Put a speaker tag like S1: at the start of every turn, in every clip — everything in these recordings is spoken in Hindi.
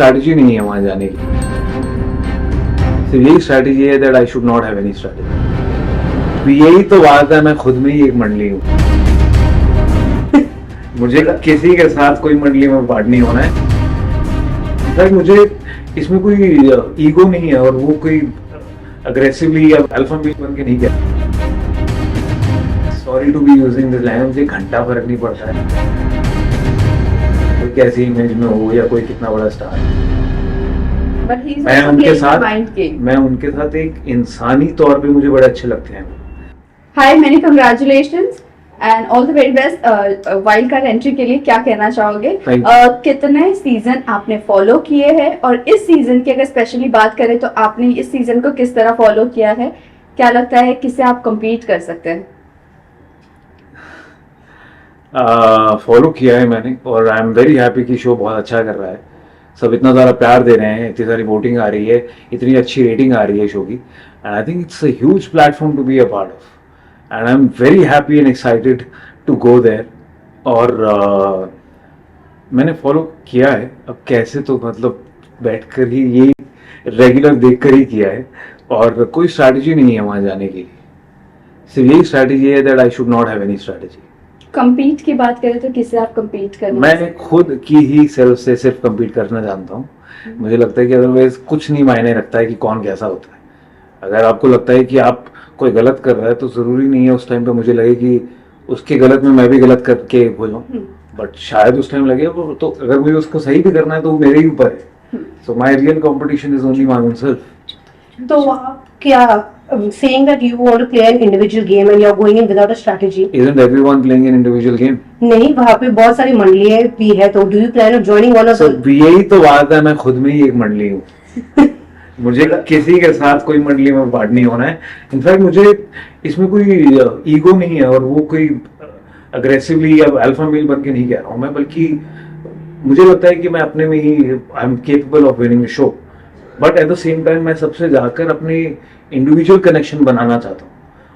S1: स्ट्रैटेजी नहीं है वहां जाने की, सिर्फ यही स्ट्रैटेजी है that I should not have any strategy. यही तो बात है, मैं खुद में ही एक मंडली हूँ। मुझे किसी के साथ कोई मंडली में पार्ट नहीं होना है। इनफैक्ट मुझे इसमें कोई ईगो नहीं है और वो कोई अग्रेसिवली या अल्फा मेल बन के नहीं किया। Sorry to be using this line, मुझे घंटा फर्क नहीं पड़ता है कोई कैसी इमेज में हो या कोई कितना बड़ा स्टार है। मैं उनके साथ एक इंसानी तौर पे मुझे बड़े अच्छे लगते हैं।
S2: Hi, many congratulations and all the very best wild card entry के लिए। क्या कहना चाहोगे? कितने सीजन आपने फॉलो किए हैं और इस सीजन की अगर स्पेशली बात करें तो आपने इस सीजन को किस तरह फॉलो किया है? क्या लगता है किससे आप compete कर सकते हैं?
S1: फॉलो किया है मैंने और आई एम वेरी हैप्पी कि शो बहुत अच्छा कर रहा है। सब इतना ज़्यादा प्यार दे रहे हैं, इतनी सारी वोटिंग आ रही है, इतनी अच्छी रेटिंग आ रही है शो की। And I think it's a huge platform to be a part of and I am very happy and excited to go there. और मैंने फॉलो किया है, अब कैसे तो मतलब बैठकर ही ये रेगुलर देखकर ही किया है और कोई स्ट्रैटेजी नहीं है वहाँ जाने की, सिर्फ यही स्ट्रैटेजी है that I should not have any strategy.
S2: compete की बात करें तो किससे आप compete करना?
S1: मैं खुद की ही सेल्फ से सिर्फ compete करना जानता हूँ। मुझे लगता है कि अदरवाइज कुछ नहीं मायने रखता है कि कौन कैसा होता है। अगर आपको लगता है कि आप कोई गलत कर रहा है तो जरूरी नहीं है उस टाइम पे मुझे लगे कि उसके गलत में मैं भी गलत करके बोलूँ, बट शायद उस टाइम लगे वो तो अगर मुझे उसको सही भी करना है तो वो मेरे ही ऊपर है। So my real competition is only my own self.
S3: तो आप क्या saying that you want to play an individual game and you're going in without a strategy?
S1: Isn't everyone playing an individual game?
S3: नहीं, वहाँ पे बहुत सारी मंडलियाँ भी है, तो do you plan on joining one of
S1: so,
S3: the?
S1: यही तो बात है, मैं खुद में ही एक मंडली हूँ। मुझे किसी के साथ कोई मंडली में पार्ट नहीं होना है। इनफैक्ट मुझे इसमें कोई ईगो नहीं है और वो कोई अग्रेसिवली या अल्फा मेल बन के नहीं कह रहा हूँ मैं, बल्कि मुझे लगता है कि मैं अपने में ही I am capable of winning the show, but at the same time मैं सबसे जाकर अपने इंडिविजुअल कनेक्शन बनाना चाहता हूँ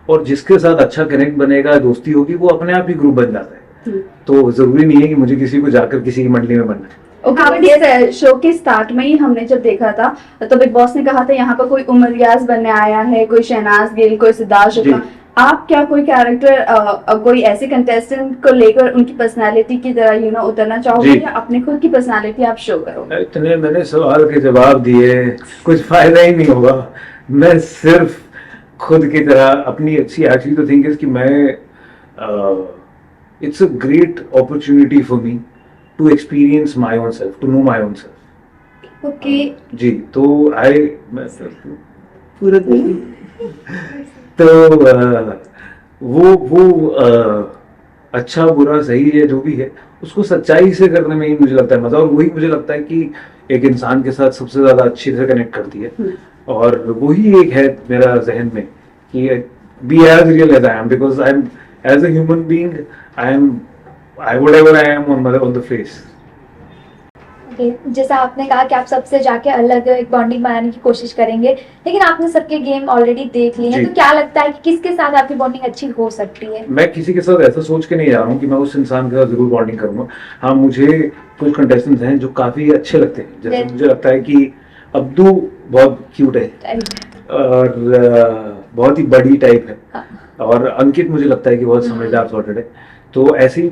S1: और जिसके साथ अच्छा कनेक्ट बनेगा, दोस्ती होगी, वो अपने आप ही ग्रुप बन जाता है। तो जरूरी नहीं है कि मुझे किसी को जाकर किसी की मंडली में बनना है।
S2: ओके, शो के स्टार्ट में ही हमने जब देखा था तो बिग बॉस ने कहा था यहाँ पर कोई उमर रियाज बनने आया है, कोई शहनाज गिल, कोई सिद्धार्थ शुक्ला। आप क्या कोई कैरेक्टर कोई ऐसे कंटेस्टेंट को लेकर उनकी पर्सनालिटी की तरह उतरना चाहोगे या अपने खुद की पर्सनालिटी आप शो करोगे?
S1: इतने मैंने सवाल के जवाब दिए, कुछ फायदा ही नहीं होगा। मैं सिर्फ खुद की तरह अपनी अच्छी एक्चुअली तो थिंक इज कि मैं it's a great opportunity for me to experience my own self, to know my own self.
S2: Okay
S1: ji, तो पूरा तो वो अच्छा बुरा सही है जो भी है उसको सच्चाई से करने में ही मुझे लगता है मजा, और वही मुझे लगता है कि एक इंसान के साथ सबसे ज्यादा अच्छी से कनेक्ट करती है। और वही एक है मेरा जहन में कि be as real as I am, because I am as a human being, I whatever I am on the face.
S4: जैसा आपने कहा कि आप सबसे जाके अलग एक बॉन्डिंग बनाने की कोशिश करेंगे, लेकिन आपने सबके गेम ऑलरेडी देख लिए हैं, तो क्या लगता है कि किसके साथ आपकी बॉन्डिंग अच्छी हो सकती है?
S1: मैं किसी के साथ ऐसा सोच के नहीं जा रहा हूँ कि मैं उस इंसान के साथ जरूर बॉन्डिंग करूंगा। हाँ, मुझे कुछ कंटेस्टेंट्स हैं जो काफी अच्छे लगते हैं, जैसे मुझे लगता है कि अब्दू बहुत क्यूट है और बहुत ही बड़ी टाइप है, और अंकित मुझे लगता है कि बहुत समझदार सॉर्टेड है। तो ऐसे ही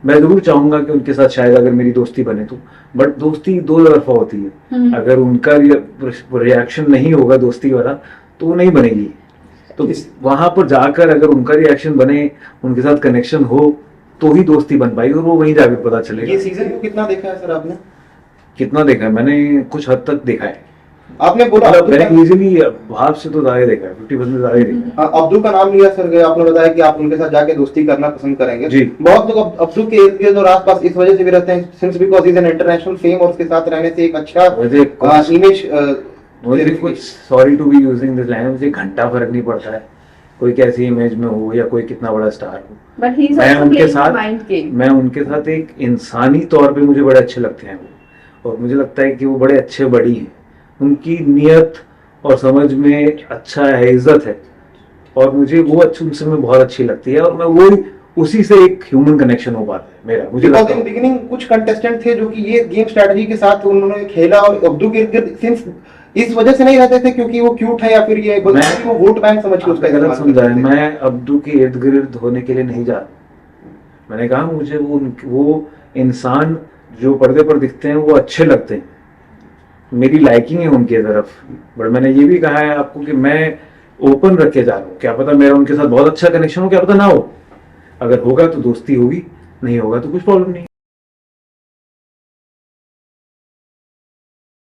S1: मैं जरूर चाहूंगा कि उनके साथ शायद अगर मेरी दोस्ती बने तो, बट दोस्ती दो तरफा होती है। अगर उनका रिएक्शन नहीं होगा दोस्ती वाला तो वो नहीं बनेगी। तो वहां पर जाकर अगर उनका रिएक्शन बने, उनके साथ कनेक्शन हो तो ही दोस्ती बन पाएगी, और वो वहीं जाकर पता चलेगा।
S5: ये सीजन को कितना देखा है सर आपने?
S1: कितना देखा है? मैंने कुछ हद तक देखा है।
S5: आपने बोला
S1: मैंने इजीली हाफ से तो ज्यादा देखा है, 50% ज्यादा देखा है।
S5: अब्दू का नाम लिया सर, आपने बताया कि आप उनके साथ जाके दोस्ती करना पसंद करेंगे जी। बहुत लोग अब्दू के इर्द गिर्द और आसपास इस वजह से भी रहते हैं since because he is an international fame, और उसके साथ रहने से एक अच्छा इमेज।
S1: मुझे कुछ sorry to be using this line, मुझे घंटा फर्क नहीं पड़ता है कोई कैसी इमेज में हो या कोई कितना बड़ा स्टार हो,
S2: बट ही इज
S1: मैं उनके साथ एक इंसानी तौर पे मुझे बड़े अच्छे लगते हैं वो, और मुझे लगता है कि वो बड़े अच्छे बड़ी हैं, उनकी नियत और समझ में अच्छा है, इज्जत है, और मुझे वो अच्छी उनसे में बहुत अच्छी लगती है, और मैं उसी से एक ह्यूमन कनेक्शन हो पाता है मेरा, मुझे लगता
S5: इन
S1: है।
S5: बिगिनिंग कुछ कंटेस्टेंट थे जो कि ये गेम स्ट्रेटजी के साथ उन्होंने खेला और अब्दू के इर्द-गिर्द सिंस इस वजह से नहीं रहते थे क्योंकि वो क्यूट है या फिर ये वो वोट बैंक समझ के उसका
S1: गलत
S5: इस्तेमाल
S1: समझा है।
S5: करते थे।
S1: मैं अब्दू के इर्द गिर्द होने के लिए नहीं जा रहा। मैंने कहा मुझे वो इंसान जो पर्दे पर दिखते हैं वो अच्छे लगते हैं, मेरी लाइकिंग है उनके तरफ। बट मैंने ये भी कहा है आपको कि मैं ओपन रख के जा रहा हूँ, क्या पता मेरा उनके साथ बहुत अच्छा कनेक्शन हो, क्या पता ना हो। अगर होगा तो दोस्ती होगी, नहीं होगा तो कुछ प्रॉब्लम नहीं।